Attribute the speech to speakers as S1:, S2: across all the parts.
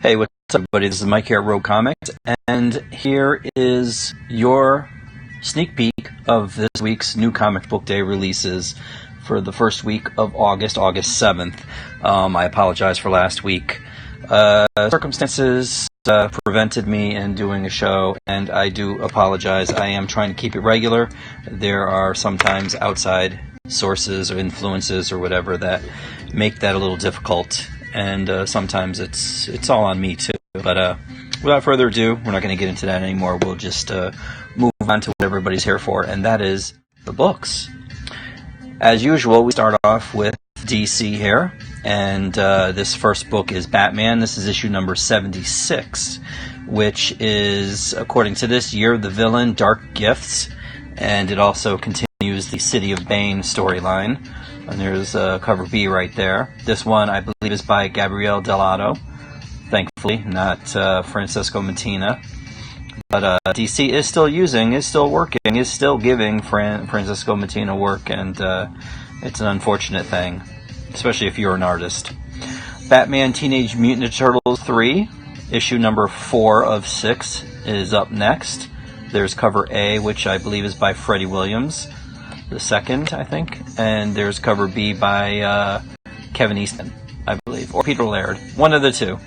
S1: Hey, what's up, everybody? This is Mike here at Rogue Comics, and here is your sneak peek of this week's new comic book day releases for the first week of August 7th. I apologize for last week. Circumstances prevented me in doing a show, and I do apologize. I am trying to keep it regular. There are sometimes outside sources or influences or whatever that make that a little difficult, and sometimes it's all on me too. But without further ado, we're not going to get into that anymore. We'll just move on to what everybody's here for, and that is the books. As usual, we start off with DC here, and this first book is Batman. This is issue number 76, which is, according to this, Year of the Villain, Dark Gifts, and it also continues the City of Bane storyline. And there's cover B right there. This one, I believe, is by Gabriele Dell'Otto, thankfully, not Francesco Mattina. But DC is still working, is still giving Francesco Mattina work, and it's an unfortunate thing, especially if you're an artist. Batman Teenage Mutant Ninja Turtles 3, issue number 4 of 6, is up next. There's cover A, which I believe is by Freddie Williams, the second, I think, and there's cover B by Kevin Easton, I believe, or Peter Laird, one of the two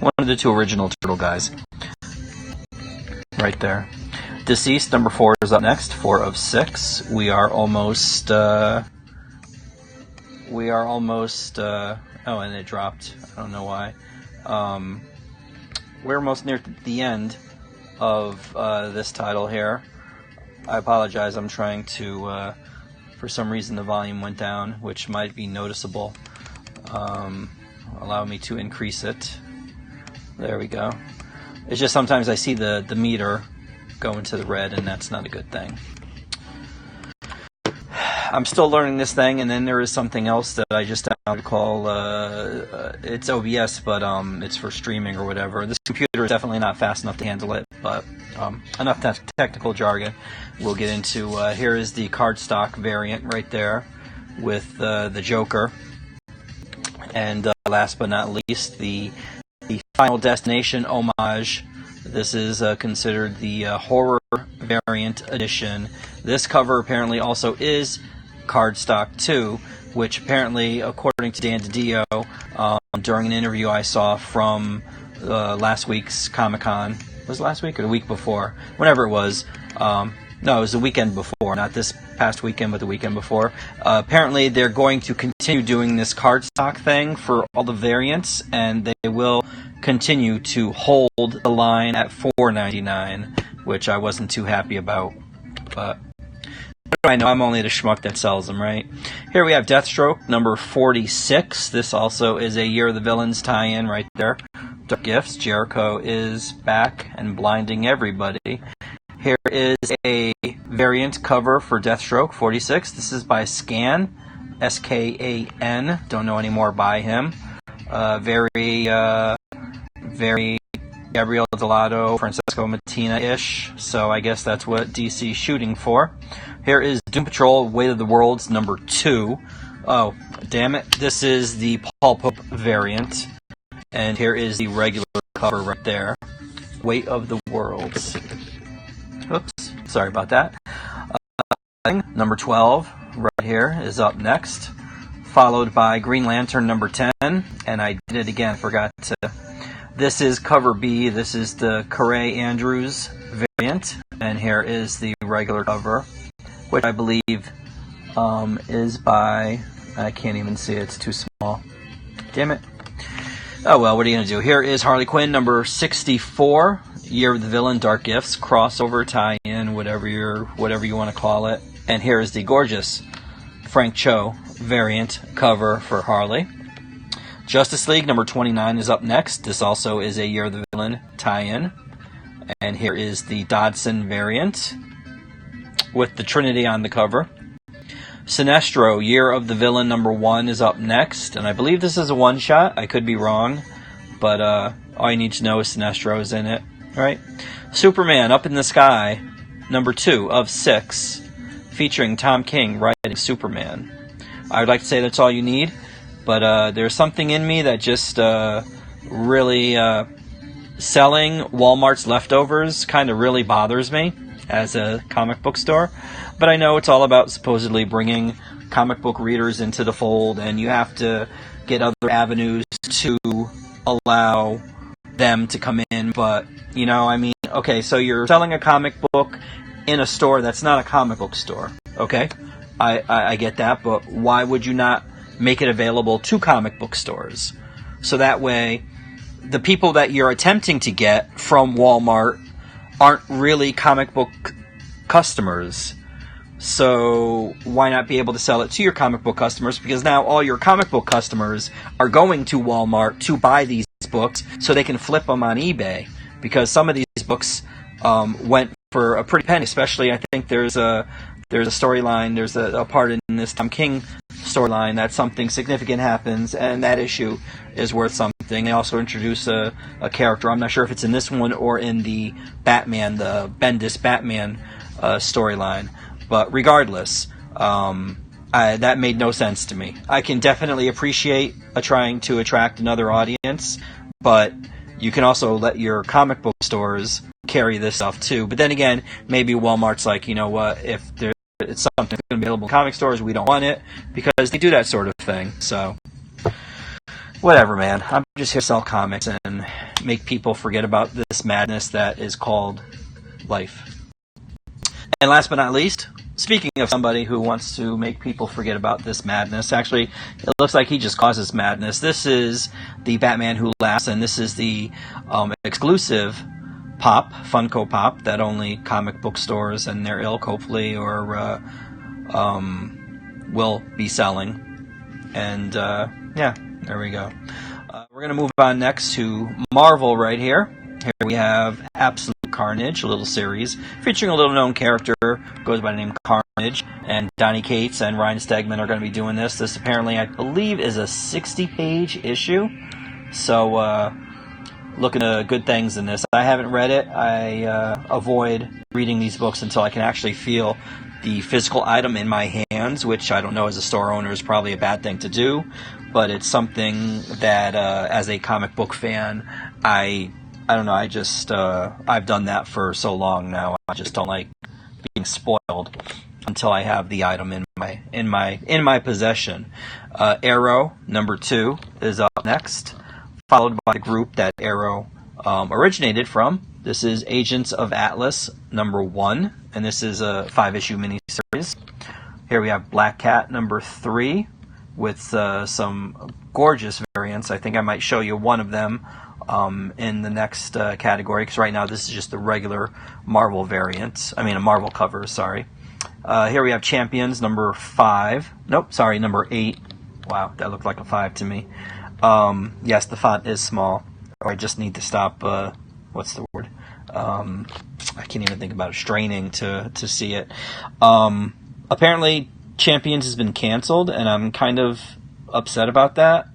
S1: original Turtle guys. Right there. Deceased number 4 is up next, 4 of 6. We are almost. Oh, and it dropped. I don't know why. We're almost near the end of this title here. I apologize. I'm trying to. For some reason, the volume went down, which might be noticeable. Allow me to increase it. There we go. It's just sometimes I see the meter go into the red, and that's not a good thing. I'm still learning this thing, and then there is something else that I just would call, it's OBS, but it's for streaming or whatever. This computer is definitely not fast enough to handle it, but enough technical jargon. We'll get into, here is the cardstock variant right there with the Joker. And last but not least, the Final Destination homage. This is considered the horror variant edition. This cover apparently also is cardstock too, which apparently, according to Dan DiDio, during an interview I saw from last week's Comic-Con, was it last week or the week before? Whenever it was. No, it was the weekend before, not this past weekend, but the weekend before. Apparently, they're going to continue doing this cardstock thing for all the variants, and they will continue to hold the line at $4.99, which I wasn't too happy about. But what do I know? I'm only the schmuck that sells them, right? Here we have Deathstroke, number 46. This also is a Year of the Villains tie-in right there. Dark Gifts. Jericho is back and blinding everybody. Here is a variant cover for Deathstroke 46. This is by Scan, S-K-A-N. Don't know any more by him. Very Gabriele Dell'Otto, Francesco Mattina-ish. So I guess that's what DC's shooting for. Here is Doom Patrol, Weight of the Worlds, number 2. Oh, damn it. This is the Paul Pope variant. And here is the regular cover right there. Weight of the Worlds. Oops, sorry about that. Number 12 right here is up next, followed by Green Lantern number 10, and I did it again, forgot to. This is cover B, this is the Corey Andrews variant, and here is the regular cover, which I believe is by, I can't even see it, it's too small. Damn it. Oh well, what are you going to do? Here is Harley Quinn number 64. Year of the Villain, Dark Gifts, crossover, tie-in, whatever you want to call it. And here is the gorgeous Frank Cho variant cover for Harley. Justice League number 29 is up next. This also is a Year of the Villain tie-in. And here is the Dodson variant with the Trinity on the cover. Sinestro, Year of the Villain number 1 is up next. And I believe this is a one-shot. I could be wrong. But all you need to know is Sinestro is in it. Right? Superman Up in the Sky, number 2 of 6, featuring Tom King writing Superman. I would like to say that's all you need, but there's something in me that just really selling Walmart's leftovers kind of really bothers me as a comic book store. But I know it's all about supposedly bringing comic book readers into the fold, and you have to get other avenues to allow them to come in. But, you know, I mean, okay, so you're selling a comic book in a store that's not a comic book store, okay? I get that, but why would you not make it available to comic book stores? So that way, the people that you're attempting to get from Walmart aren't really comic book customers. So why not be able to sell it to your comic book customers? Because now all your comic book customers are going to Walmart to buy these books so they can flip them on eBay. Because some of these books went for a pretty penny. Especially, I think there's a storyline, there's a part in this Tom King storyline that something significant happens, and that issue is worth something. They also introduce a character. I'm not sure if it's in this one or in the Batman, the Bendis Batman storyline. But regardless, that made no sense to me. I can definitely appreciate trying to attract another audience, but you can also let your comic book stores carry this stuff too. But then again, maybe Walmart's like, you know what, if it's something that's available in comic stores, we don't want it, because they do that sort of thing. So, whatever, man. I'm just here to sell comics and make people forget about this madness that is called life. And last but not least, speaking of somebody who wants to make people forget about this madness, actually, it looks like he just causes madness. This is the Batman Who Laughs, and this is the exclusive Pop, Funko Pop, that only comic book stores and their ilk, hopefully, or will be selling. And, yeah, there we go. We're going to move on next to Marvel right here. Here we have Absolute Carnage, a little series featuring a little-known character, goes by the name Carnage, and Donny Cates and Ryan Stegman are going to be doing this. This apparently, I believe, is a 60-page issue, so looking at good things in this. I haven't read it. I avoid reading these books until I can actually feel the physical item in my hands, which I don't know, as a store owner, is probably a bad thing to do, but it's something that, as a comic book fan, I don't know, I've done that for so long now. I just don't like being spoiled until I have the item in my possession. Arrow #2 is up next, followed by the group that Arrow originated from. This is Agents of Atlas #1, and this is a 5-issue miniseries. Here we have Black Cat #3 with some gorgeous variants. I think I might show you one of them in the next category, because right now this is just the regular Marvel variant. I mean, a Marvel cover, sorry. Here we have Champions #5. Nope, sorry, #8. Wow, that looked like a 5 to me. Yes, the font is small. Or I just need to stop, what's the word? I can't even think about it. Straining to see it. Apparently, Champions has been canceled, and I'm kind of upset about that.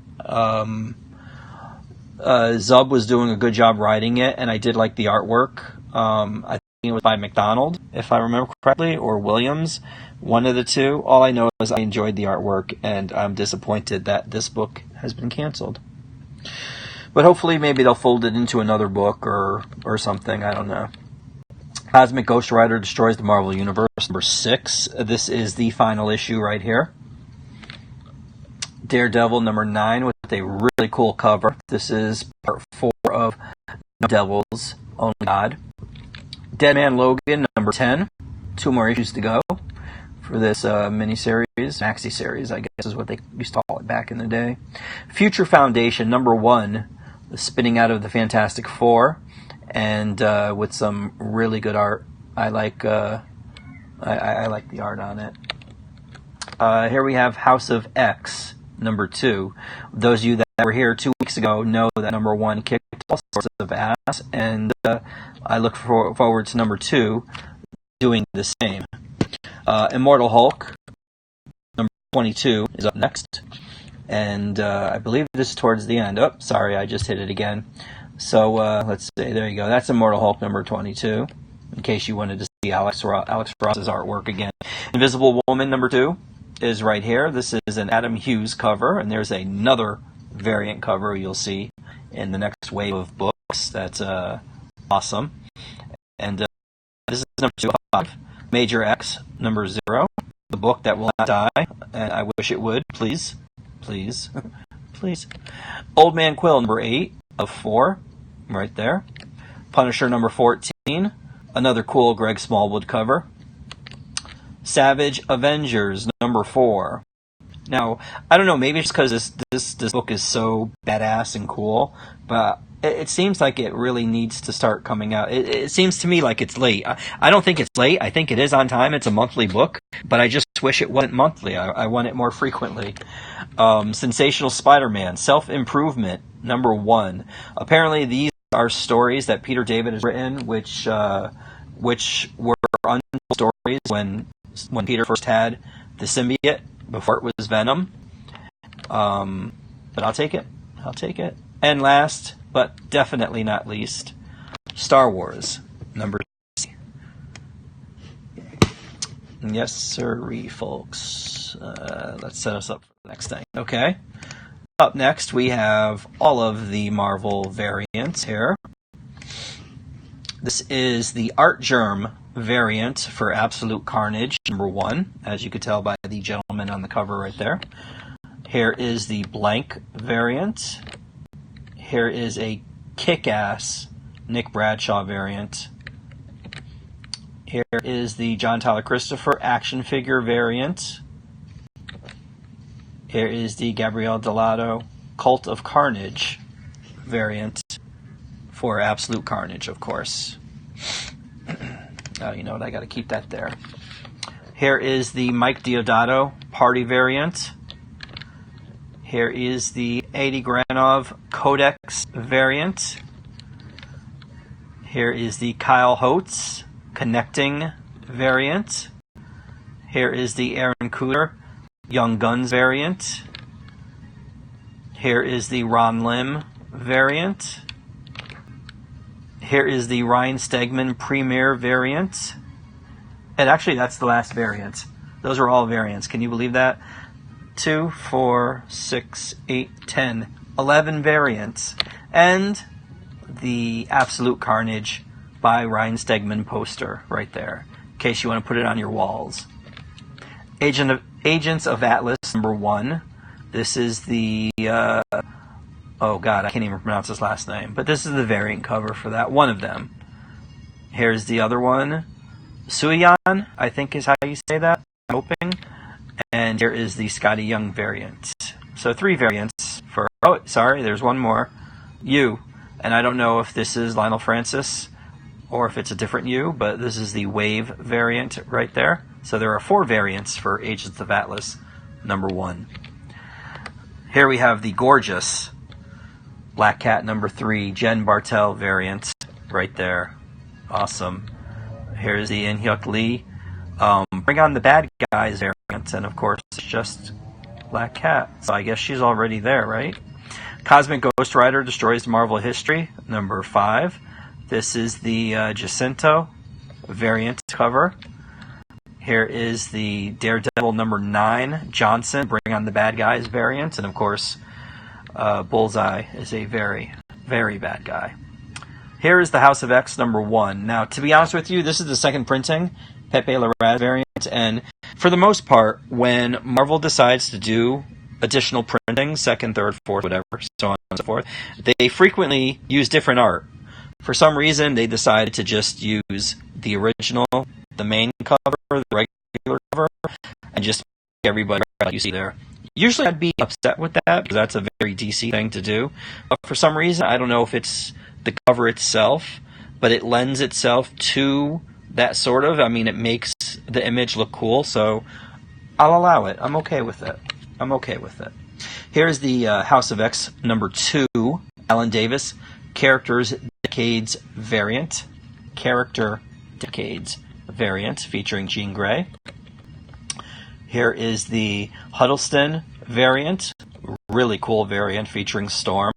S1: Zub was doing a good job writing it, and I did like the artwork. I think it was by McDonald, if I remember correctly, or Williams, one of the two. All I know is I enjoyed the artwork, and I'm disappointed that this book has been canceled. But hopefully maybe they'll fold it into another book or something, I don't know. Cosmic Ghost Rider Destroys the Marvel Universe #6. This is the final issue right here. Daredevil #9 with a really cool cover. This is part 4 of No Devils, Only God. Deadman Logan #10. 2 more issues to go for this miniseries, maxi series, I guess is what they used to call it back in the day. Future Foundation #1, the spinning out of the Fantastic Four, and with some really good art. I like I like the art on it. Here we have House of X #2. Those of you that were here 2 weeks ago know that #1 kicked all sorts of ass, and I look forward to #2 doing the same. Immortal Hulk #22 is up next, and I believe this is towards the end. Oh, sorry, I just hit it again. So let's see, there you go. That's Immortal Hulk #22, in case you wanted to see Alex Ross's artwork again. Invisible Woman #2 is right here. This is an Adam Hughes cover, and there's another variant cover you'll see in the next wave of books. That's awesome. And this is number 2 of 5. Major X, number 0. The book that will not die, and I wish it would. Please. Please. Please. Old Man Quill, number 8 of 4. Right there. Punisher, number 14. Another cool Greg Smallwood cover. Savage Avengers, number 4. Now, I don't know, maybe it's because this book is so badass and cool, but it seems like it really needs to start coming out. It seems to me like it's late. I don't think it's late. I think it is on time. It's a monthly book, but I just wish it wasn't monthly. I want it more frequently. Sensational Spider-Man, Self-Improvement, number 1. Apparently, these are stories that Peter David has written, which were untold stories when Peter first had the symbiote, before it was Venom. But I'll take it. I'll take it. And last, but definitely not least, Star Wars, number 3. Yes, sirree, folks. Let's set us up for the next thing. Okay. Up next, we have all of the Marvel variants here. This is the Art Germ variant for Absolute Carnage, number 1, as you could tell by the gentleman on the cover right there. Here is the blank variant. Here is a kick-ass Nick Bradshaw variant. Here is the John Tyler Christopher action figure variant. Here is the Gabrielle Delato Cult of Carnage variant for Absolute Carnage, of course. Oh, you know what? I got to keep that there. Here is the Mike Deodato Party variant. Here is the Eddie Granov Codex variant. Here is the Kyle Holtz Connecting variant. Here is the Aaron Cooter Young Guns variant. Here is the Ron Lim variant. Here is the Ryan Stegman Premier variant. And actually, that's the last variant. Those are all variants. Can you believe that? 2, 4, 6, 8, 10, 11 variants. And the Absolute Carnage by Ryan Stegman poster right there, in case you want to put it on your walls. Agents of Atlas, number 1. This is the... oh god, I can't even pronounce his last name. But this is the variant cover for that, one of them. Here's the other one. Suyan, I think is how you say that, I'm hoping. And here is the Scotty Young variant. So 3 variants for... Oh, sorry, there's one more. You. And I don't know if this is Lionel Francis or if it's a different you, but this is the Wave variant right there. So there are 4 variants for Agents of Atlas, number 1. Here we have the gorgeous Black Cat number 3, Jen Bartel variant, right there. Awesome. Here's the In-Hyuk Lee, Bring On the Bad Guys variant, and of course, it's just Black Cat. So I guess she's already there, right? Cosmic Ghost Rider Destroys Marvel History, number 5. This is the Jacinto variant cover. Here is the Daredevil number 9, Johnson, Bring On the Bad Guys variant, and of course, Bullseye is a very, very bad guy. Here is the House of X number 1. Now, to be honest with you, this is the second printing, Pepe Larraz variant, and for the most part, when Marvel decides to do additional printing, second, third, fourth, whatever, so on and so forth, they frequently use different art. For some reason, they decided to just use the original, the main cover, the regular cover, and just make everybody like you see there. Usually I'd be upset with that, because that's a very DC thing to do. But for some reason, I don't know if it's the cover itself, but it lends itself to that sort of. I mean, it makes the image look cool, so I'll allow it. I'm okay with it. I'm okay with it. Here's the House of X number 2, Alan Davis, Characters Decades variant. Character Decades variant, featuring Jean Grey. Here is the Huddleston variant, really cool variant featuring Storm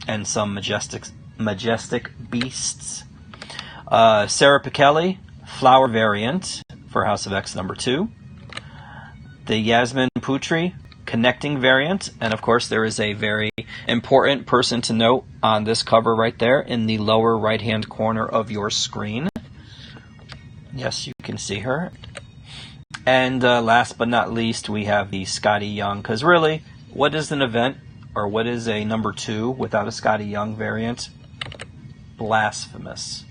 S1: and some majestic beasts. Sarah Pichelli, Flower variant for House of X number 2. The Yasmin Putri connecting variant, and of course there is a very important person to note on this cover right there in the lower right hand corner of your screen. Yes, you can see her. And last but not least, we have the Scotty Young, because really, what is an event, or what is a number 2 without a Scotty Young variant? Blasphemous.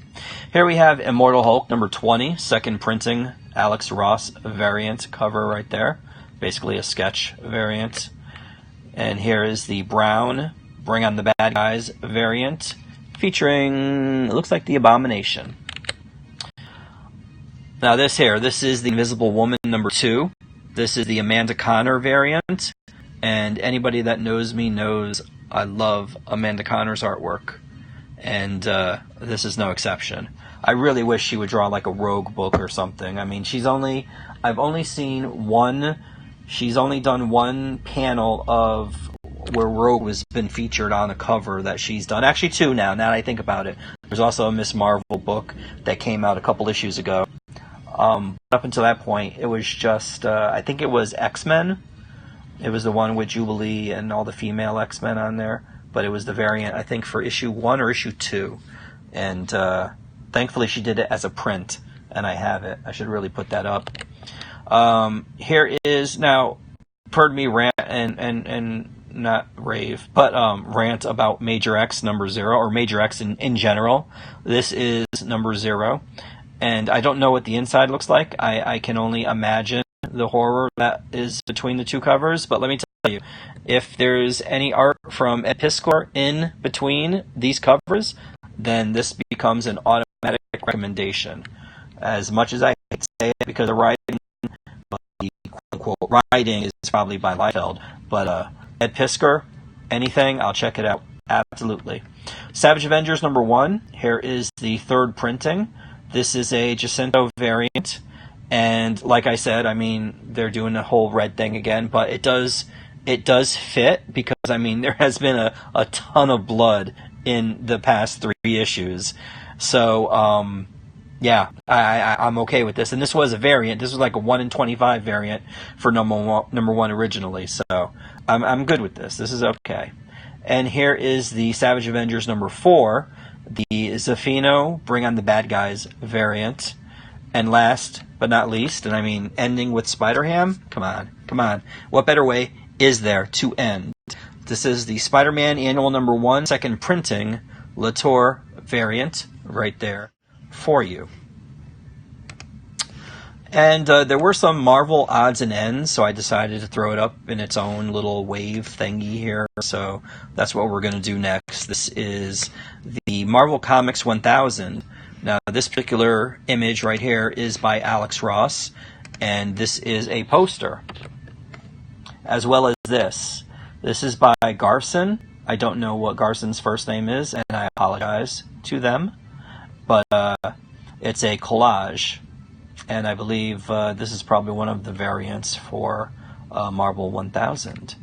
S1: Here we have Immortal Hulk number 20, second printing, Alex Ross variant cover right there. Basically a sketch variant. And here is the Brown Bring on the Bad Guys variant, featuring, it looks like the Abomination. Now this is the Invisible Woman number 2. This is the Amanda Conner variant. And anybody that knows me knows I love Amanda Conner's artwork. And this is no exception. I really wish she would draw like a Rogue book or something. I mean, she's only done one panel of where Rogue has been featured on a cover that she's done. Actually 2 now that I think about it. There's also a Miss Marvel book that came out a couple issues ago. Up until that point, it was just, I think it was X-Men. It was the one with Jubilee and all the female X-Men on there. But it was the variant, I think, for issue 1 or issue 2. And thankfully she did it as a print, and I have it. I should really put that up. Here is, now, heard me rant and not rave, but rant about Major X number 0, or Major X in general. This is number 0. And I don't know what the inside looks like. I can only imagine the horror that is between the 2 covers. But let me tell you, if there's any art from Ed Piskor in between these covers, then this becomes an automatic recommendation. As much as I hate to say it, because the writing, the quote-unquote writing is probably by Liefeld, but Ed Piskor, anything, I'll check it out. Absolutely. Savage Avengers number 1. Here is the 3rd printing. This is a Jacinto variant, and like I said, I mean, they're doing the whole red thing again, but it does fit, because I mean, there has been a ton of blood in the past 3 issues. So yeah, I'm okay with this. And this was a variant. This was like a 1 in 25 variant for number one originally. So I'm good with this. This is okay. And here is the Savage Avengers number 4, the Zafino Bring on the Bad Guys variant. And last but not least, and I mean ending with Spider-Ham, come on. What better way is there to end? This is the Spider-Man Annual number 1, second printing, Latour variant, right there for you. And there were some Marvel odds and ends, so I decided to throw it up in its own little wave thingy here. So that's what we're going to do next. This is the Marvel Comics 1000. Now, this particular image right here is by Alex Ross, and this is a poster, as well as this. This is by Garson. I don't know what Garson's first name is, and I apologize to them, but it's a collage, and I believe this is probably one of the variants for Marvel 1000.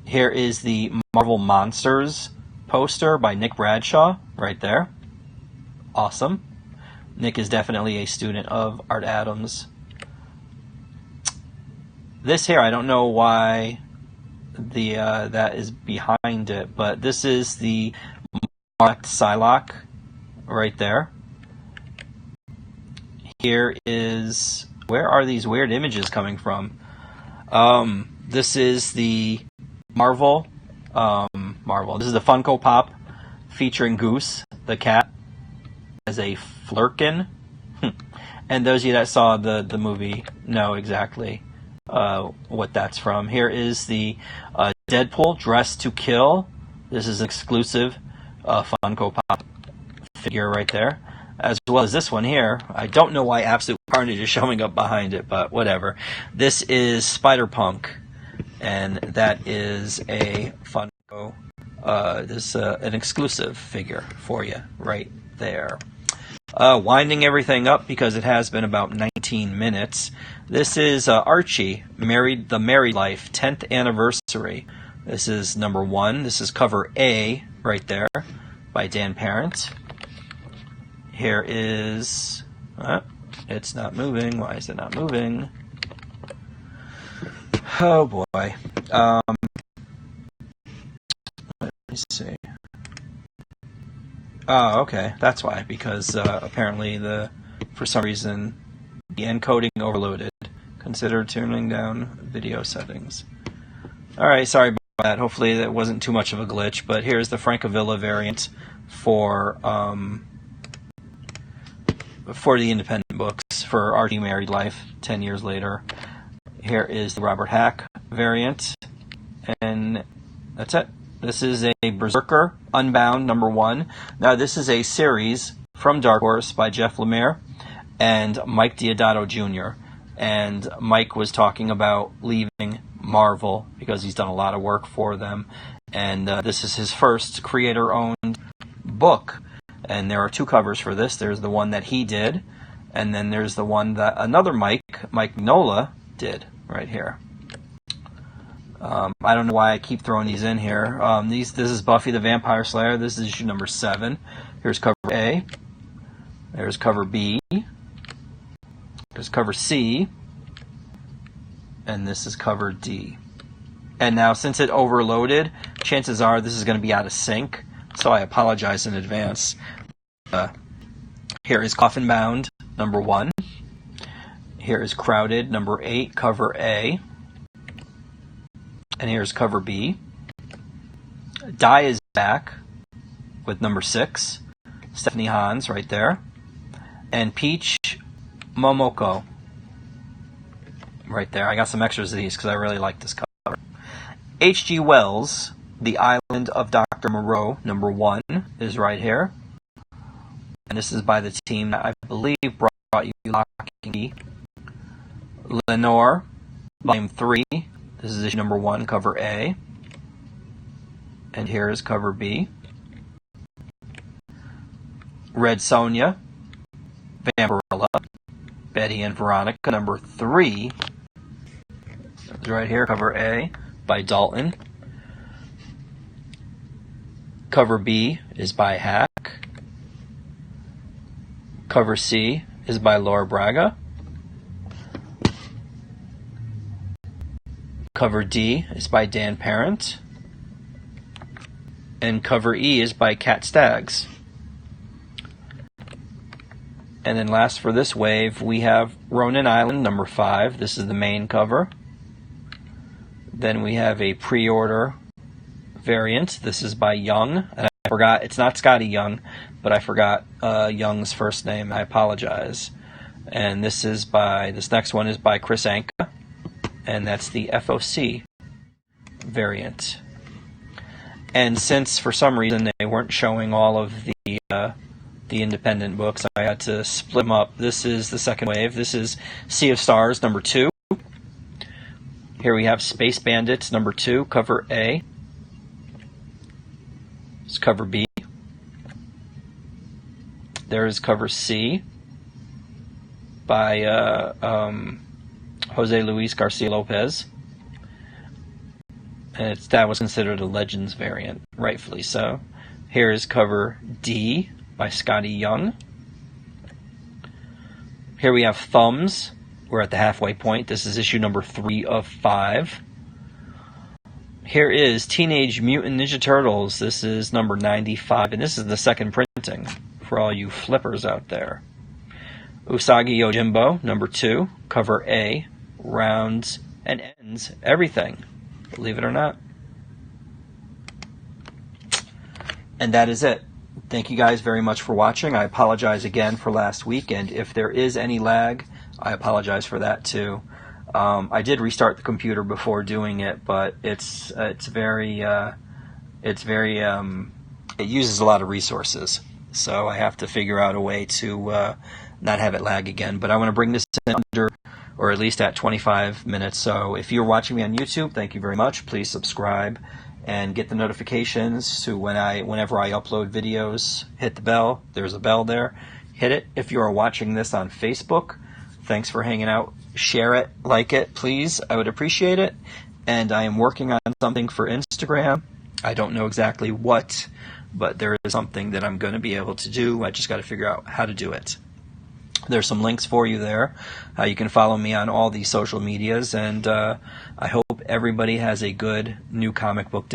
S1: Here is the Marvel Monsters poster by Nick Bradshaw, right there. Awesome. Nick is definitely a student of Art Adams. This here, I don't know why that is behind it, but this is the Mark Psylocke right there. Here is, where are these weird images coming from? This is the Marvel. This is the Funko Pop featuring Goose, the cat, as a Flurkin. And those of you that saw the movie know exactly what that's from. Here is the Deadpool Dressed to Kill. This is an exclusive Funko Pop figure right there. As well as this one here. I don't know why Absolute Carnage is showing up behind it, but whatever. This is Spider-Punk, and that is a Funko. This is an exclusive figure for you right there. Winding everything up because it has been about 19 minutes. This is Archie, The Married Life, 10th Anniversary. This is number 1. This is cover A right there by Dan Parent. Here is... it's not moving. Why is it not moving? Oh boy. Let me see. Oh, okay, that's why. Because apparently for some reason the encoding overloaded. Consider tuning down video settings. All right, sorry about that. Hopefully that wasn't too much of a glitch. But here's the Francavilla variant for the independent books for Our Team Married Life 10 years later. Here is the Robert Hack variant, and that's it. This is a Berserker Unbound #1. Now this is a series from Dark Horse by Jeff Lemire and Mike Deodato Jr. And Mike was talking about leaving Marvel because he's done a lot of work for them, and this is his first creator-owned book. And there are two covers for this. There's the one that he did, and then there's the one that another Mike Mignola, did right here. I don't know why I keep throwing these in here. This is Buffy the Vampire Slayer. This is issue number 7. Here's cover A. There's cover B. There's cover C. And this is cover D. And now, since it overloaded, chances are this is going to be out of sync. So I apologize in advance. Here is Coffin Bound #1. Here is Crowded #8, cover A. And here's cover B. Die is back with #6. Stephanie Hans right there. And Peach Momoko right there. I got some extras of these because I really like this cover. H.G. Wells, The Island of Dr. Moreau #1 is right here. And this is by the team that I believe brought you Lock and Key. Lenore, Volume 3. This is issue #1, cover A. And here is cover B. Red Sonja, Vampirella, Betty and Veronica #3. It's right here, cover A, by Dalton. Cover B is by Hack. Cover C is by Laura Braga. Cover D is by Dan Parent. And cover E is by Kat Staggs. And then last for this wave, we have Ronin Island #5. This is the main cover. Then we have a pre-order variant. This is by Young. And I forgot, it's not Scotty Young, but I forgot Young's first name. I apologize. And this next one is by Chris Anka. And that's the FOC variant. And since for some reason they weren't showing all of the independent books, I had to split them up. This is the second wave. This is Sea of Stars #2. Here we have Space Bandits #2, cover A. It's cover B. There is cover C by Jose Luis Garcia Lopez. And that was considered a Legends variant, rightfully so. Here is cover D by Scotty Young. Here we have Thumbs. We're at the halfway point. This is issue number 3 of 5. Here is Teenage Mutant Ninja Turtles. This is number 95, and this is the second printing for all you flippers out there. Usagi Yojimbo, #2, cover A, rounds and ends everything, believe it or not. And that is it. Thank you guys very much for watching. I apologize again for last week, and if there is any lag, I apologize for that too. I did restart the computer before doing it, but it uses a lot of resources, so I have to figure out a way to not have it lag again. But I want to bring this in under, or at least at 25 minutes. So if you're watching me on YouTube, thank you very much. Please subscribe and get the notifications to whenever I upload videos. Hit the bell. There's a bell there. Hit it. If you are watching this on Facebook, thanks for hanging out. Share it, like it, please. I would appreciate it. And I am working on something for Instagram. I don't know exactly what, but there is something that I'm going to be able to do. I just got to figure out how to do it. There's some links for you there. You can follow me on all the social medias, and I hope everybody has a good new comic book day.